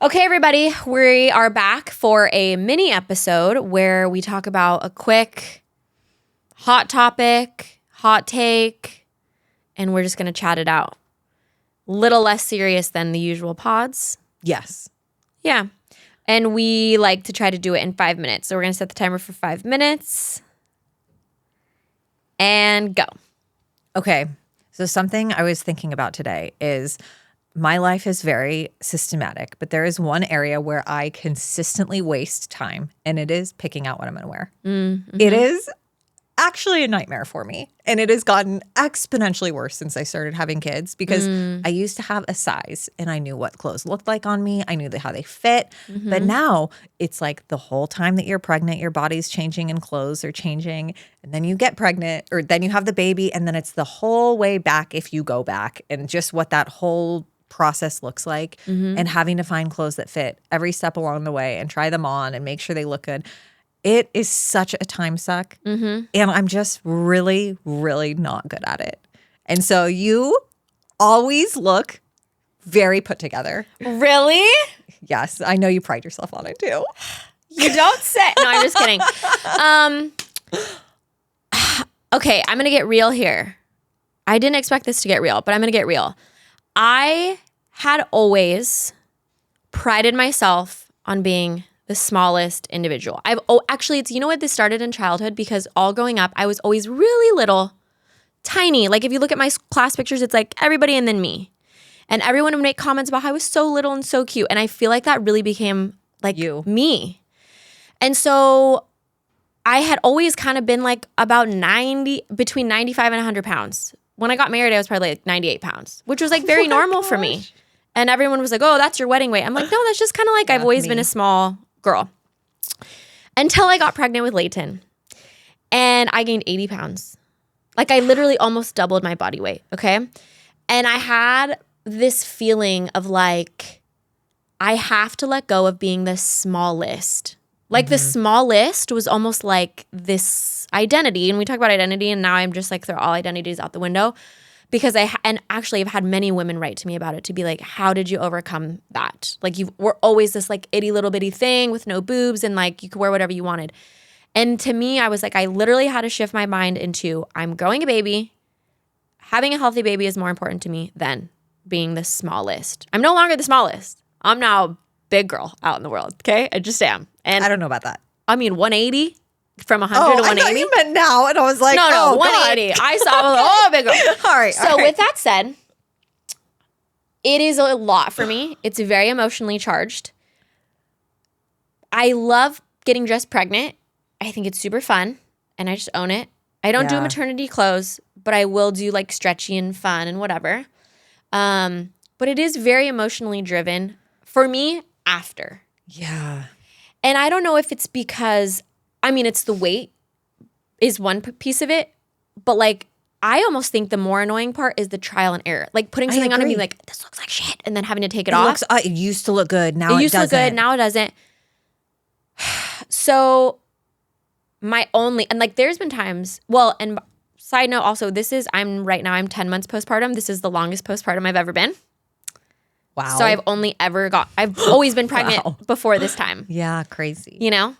Okay, everybody, we are back for a mini episode where we talk about a quick hot topic, hot take, and we're just going to chat it out. Little less serious than the usual pods. Yes. Yeah. And we like to try to do it in 5 minutes. So we're going to set the timer for 5 minutes and go. Okay. So something I was thinking about today is my life is very systematic, but there is one area where I consistently waste time, and it is picking out what I'm going to wear. Mm-hmm. It is actually a nightmare for me, and it has gotten exponentially worse since I started having kids because I used to have a size, and I knew what clothes looked like on me. I knew how they fit, but now it's like the whole time that you're pregnant, your body's changing and clothes are changing, and then you get pregnant, or then you have the baby, and then it's the whole way back if you go back, and just what that whole process looks like, and having to find clothes that fit every step along the way and try them on and make sure they look good. It is such a time suck, and I'm just really, really not good at it. And so you always look very put together. Really? Yes, I know you pride yourself on it too. You don't say. No, I'm just kidding. Okay, I'm going to get real here. I didn't expect this to get real, but I'm going to get real. I had always prided myself on being the smallest individual. Actually, it's, you know what, this started in childhood because all growing up, I was always really little, tiny. Like if you look at my class pictures, it's like everybody and then me. And everyone would make comments about how I was so little and so cute. And I feel like that really became like me. And so I had always kind of been like about between 95 and 100 pounds. When I got married, I was probably like 98 pounds, which was like very normal for me. And everyone was like, oh, that's your wedding weight. I'm like, no, that's just kind of like I've always been a small girl. Until I got pregnant with Layton. And I gained 80 pounds. Like I literally almost doubled my body weight, okay? And I had this feeling of like, I have to let go of being the smallest. Like the smallest was almost like this identity. And we talk about identity and now I'm just like throw all identities out the window because actually I've had many women write to me about it to be like, how did you overcome that? Like you were always this like itty little bitty thing with no boobs and like you could wear whatever you wanted. And to me, I was like, I literally had to shift my mind into I'm growing a baby. Having a healthy baby is more important to me than being the smallest. I'm no longer the smallest. I'm now a big girl out in the world, okay? I just am. And I don't know about that. I mean, 180 from 100 to 180. I thought you meant now, and I was like, no, 180. I saw, big girl. All right. So with that said, it is a lot for me. It's very emotionally charged. I love getting dressed pregnant. I think it's super fun, and I just own it. I don't do maternity clothes, but I will do like stretchy and fun and whatever. But it is very emotionally driven for me after. Yeah. And I don't know if it's because, I mean, it's the weight is one piece of it, but like I almost think the more annoying part is the trial and error. Like putting something on and being like, this looks like shit, and then having to take it off. It used to look good. Now it doesn't. It used to look good. Now it doesn't. So and like there's been times, well, and side note also, I'm 10 months postpartum. This is the longest postpartum I've ever been. Wow. So I've always been pregnant before this time. Yeah, crazy. You know?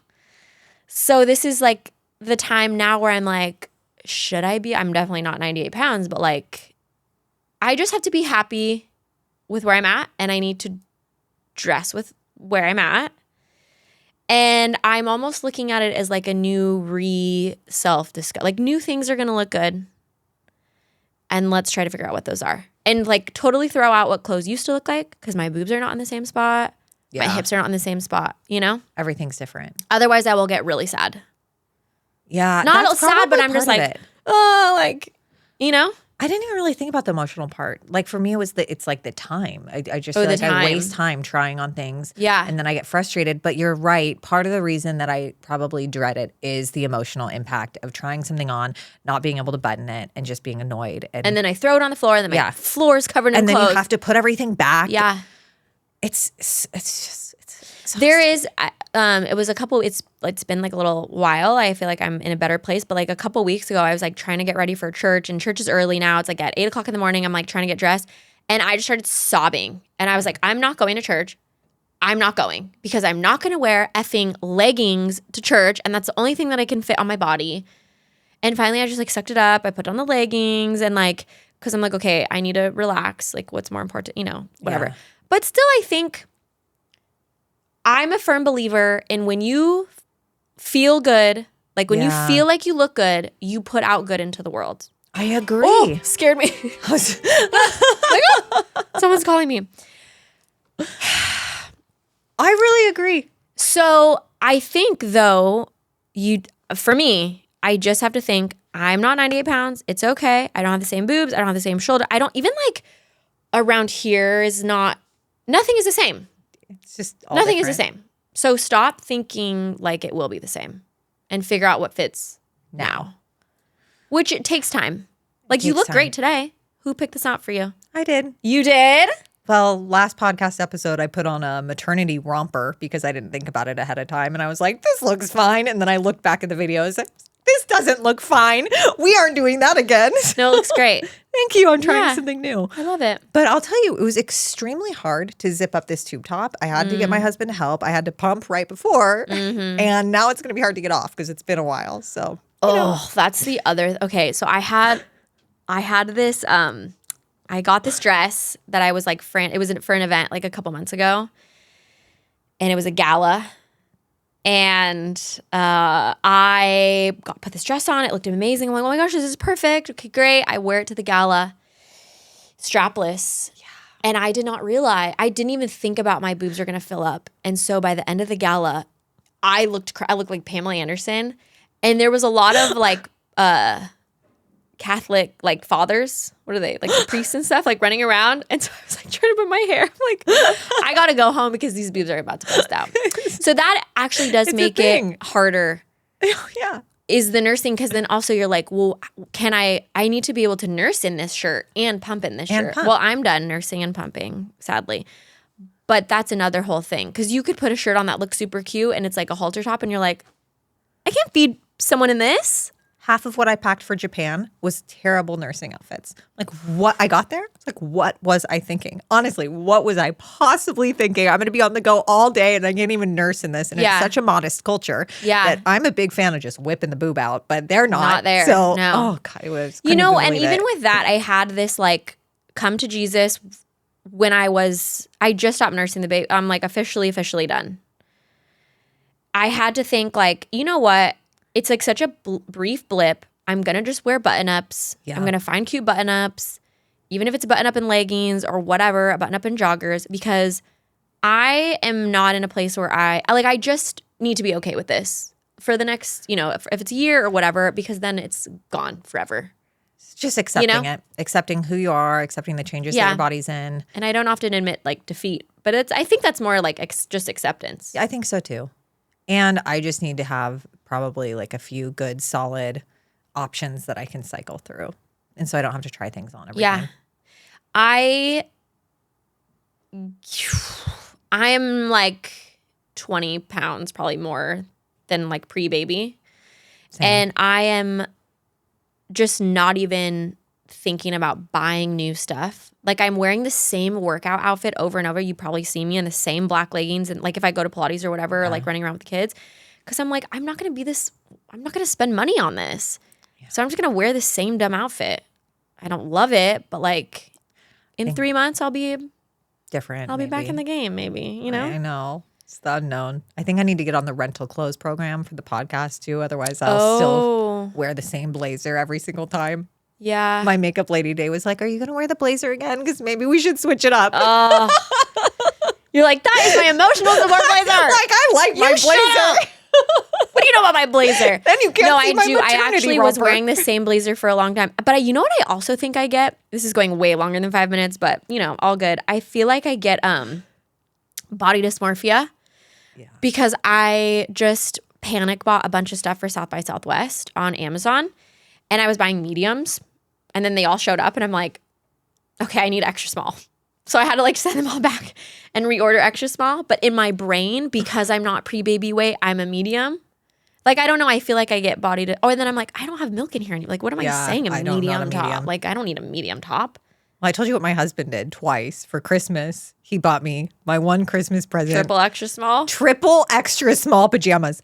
So this is like the time now where I'm like, should I be? I'm definitely not 98 pounds, but like, I just have to be happy with where I'm at and I need to dress with where I'm at. And I'm almost looking at it as like a new self-discovery. Like new things are going to look good. And let's try to figure out what those are. And like totally throw out what clothes used to look like because my boobs are not in the same spot. Yeah. My hips are not in the same spot, you know? Everything's different. Otherwise, I will get really sad. Yeah. Not sad, but I'm just like, oh, like, you know? I didn't even really think about the emotional part. Like for me, it's like the time. I just feel like I waste time trying on things. Yeah. And then I get frustrated. But you're right. Part of the reason that I probably dread it is the emotional impact of trying something on, not being able to button it, and just being annoyed. And then I throw it on the floor, and then my floor is covered in clothes. And then you have to put everything back. Yeah. It's exhausting. There is, it's been like a little while. I feel like I'm in a better place. But like a couple weeks ago, I was like trying to get ready for church, and church is early now. It's like at 8 o'clock in the morning. I'm like trying to get dressed, and I just started sobbing. And I was like, I'm not going to church. I'm not going because I'm not going to wear effing leggings to church. And that's the only thing that I can fit on my body. And finally, I just like sucked it up. I put on the leggings and like, because I'm like, okay, I need to relax. Like, what's more important, whatever. Yeah. But still, I think I'm a firm believer in when you feel good, like when you feel like you look good, you put out good into the world. I agree. Oh, scared me. Like, oh, someone's calling me. I really agree. So I think though, for me, I just have to think I'm not 98 pounds. It's okay. I don't have the same boobs. I don't have the same shoulder. I don't even like around here is not, nothing is the same. It's just nothing is the same. So stop thinking like it will be the same and figure out what fits now. Which it takes time. Like you look great today. Who picked this out for you? I did. You did? Well, last podcast episode, I put on a maternity romper because I didn't think about it ahead of time. And I was like, this looks fine. And then I looked back at the videos. This doesn't look fine. We aren't doing that again. No, it looks great. Thank you. I'm trying something new. I love it. But I'll tell you, it was extremely hard to zip up this tube top. I had to get my husband to help. I had to pump right before. And now it's going to be hard to get off because it's been a while. So, that's the other. Okay, so I had this, I got this dress that I was like, it was for an event like a couple months ago. And it was a gala. And I put this dress on. It looked amazing. I'm like, oh my gosh, this is perfect. Okay, great. I wear it to the gala. Strapless. Yeah. And I did not realize, I didn't even think about my boobs are going to fill up. And so by the end of the gala, I looked like Pamela Anderson. And there was a lot of like Catholic like fathers. What are they? Like the priests and stuff like running around. And so I was like trying to put my hair. I'm like, I got to go home because these boobs are about to bust out. So that actually does make it harder. Yeah. Is the nursing, because then also you're like, well, I need to be able to nurse in this shirt and pump in this shirt. Well, I'm done nursing and pumping, sadly. But that's another whole thing. Because you could put a shirt on that looks super cute and it's like a halter top and you're like, I can't feed someone in this. Half of what I packed for Japan was terrible nursing outfits. Like what I got there, it's like, what was I thinking? Honestly, what was I possibly thinking? I'm going to be on the go all day and I can't even nurse in this. And it's such a modest culture that I'm a big fan of just whipping the boob out, but they're not there. So, oh God, it was. And even with that, I had this like come to Jesus when I just stopped nursing the baby. I'm like officially done. I had to think like, you know what? It's like such a brief blip. I'm going to just wear button-ups. Yeah. I'm going to find cute button-ups, even if it's a button-up in leggings or whatever, a button-up in joggers, because I am not in a place where I just need to be okay with this for the next, if it's a year or whatever, because then it's gone forever. Just accepting it, accepting who you are, accepting the changes that your body's in. And I don't often admit like defeat, but I think that's more like just acceptance. I think so too. And I just need to have probably like a few good solid options that I can cycle through. And so I don't have to try things on every time. I am like 20 pounds, probably more than like pre-baby. Same. And I am just not even thinking about buying new stuff. Like I'm wearing the same workout outfit over and over. You probably see me in the same black leggings. And like if I go to Pilates or whatever, or like running around with the kids, because I'm like, I'm not going to spend money on this. Yeah. So I'm just going to wear the same dumb outfit. I don't love it, but like in 3 months, I'll be different. I'll be back in the game, maybe, I know. It's the unknown. I think I need to get on the rental clothes program for the podcast too. Otherwise, I'll still wear the same blazer every single time. Yeah. My makeup lady day was like, are you going to wear the blazer again? Because maybe we should switch it up. You're like, that is my emotional support blazer. Like, I like my blazer. What do you know about my blazer? Then you can't see my maternity I actually romper. was wearing the same blazer for a long time. But you know what I also think I get? This is going way longer than 5 minutes, but all good. I feel like I get body dysmorphia because I just panic bought a bunch of stuff for South by Southwest on Amazon, and I was buying mediums, and then they all showed up, and I'm like, okay, I need extra small. So I had to like send them all back and reorder extra small. But in my brain, because I'm not pre-baby weight, I'm a medium. Like, I don't know. I feel like I get and then I'm like, I don't have milk in here. Like, what am I saying? A medium top. Like, I don't need a medium top. Well, I told you what my husband did twice for Christmas. He bought me my one Christmas present. Triple extra small? Triple extra small pajamas.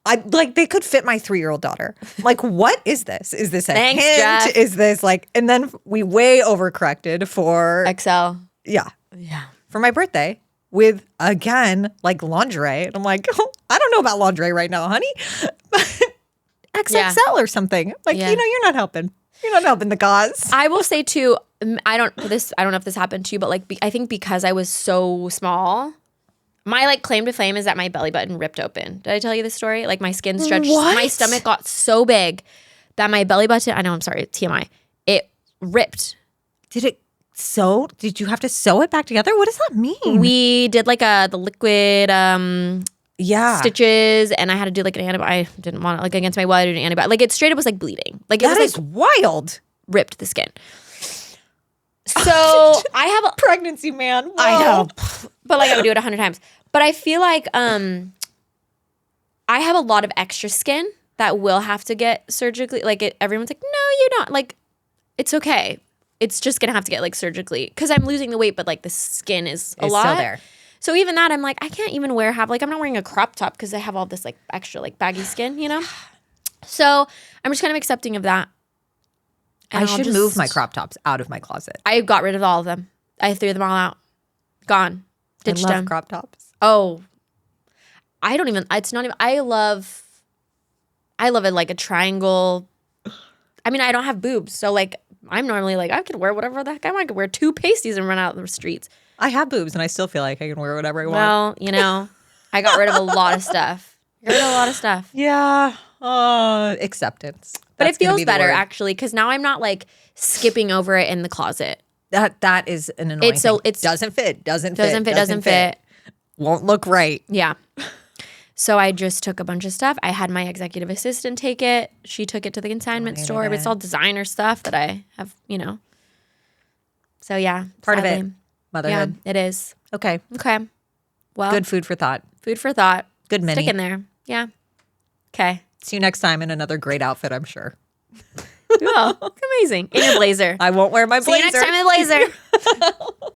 They could fit my 3-year-old daughter. Like, what is this? Is this a Thanks, hint? Jeff. Is this and then we way overcorrected for XL. Yeah. Yeah. For my birthday with, again, lingerie. And I'm like, oh, I don't know about lingerie right now, honey. XXL or something. You're not helping. You're not helping the cause. I will say too, I don't know if this happened to you, but I think because I was so small, my claim to fame is that my belly button ripped open. Did I tell you this story? My skin stretched. What? My stomach got so big that my belly button, I know, I'm sorry, TMI, it ripped. Did you have to sew it back together? What does that mean? We did the liquid stitches, and I had to do an antibiotic. I didn't want it against my will. I did an antibiotic. It straight up was bleeding. That is wild. Ripped the skin. So I have a pregnancy, man. Whoa. I know, but I would do it 100 times. But I feel like I have a lot of extra skin that will have to get surgically. Everyone's like, no, you don't. It's okay. It's just gonna have to get surgically because I'm losing the weight, but the skin is a lot. Still there. So even that, I'm I can't even I'm not wearing a crop top because I have all this extra baggy skin, So I'm just kind of accepting of that. And I should move my crop tops out of my closet. I got rid of all of them. I threw them all out. Gone. Ditched I love them. crop tops. Oh, I don't even. It's not even. I love it like a triangle. I mean, I don't have boobs, so I'm normally I could wear whatever the heck I want. I could wear 2 pasties and run out the streets. I have boobs, and I still feel like I can wear whatever I want. Well, I got rid of a lot of stuff. Yeah. Acceptance. But it feels better actually because now I'm not skipping over it in the closet. That is an annoying thing. It doesn't fit. Doesn't fit. Won't look right. Yeah. So I just took a bunch of stuff. I had my executive assistant take it. She took it to the consignment store. It's all designer stuff that I have, So yeah. Part of it. Motherhood. Yeah, it is. Okay. Well. Good food for thought. Good mini. Stick in there. Yeah. Okay. See you next time in another great outfit, I'm sure. Oh, amazing. In your blazer. I won't wear my blazer. See you next time in the blazer.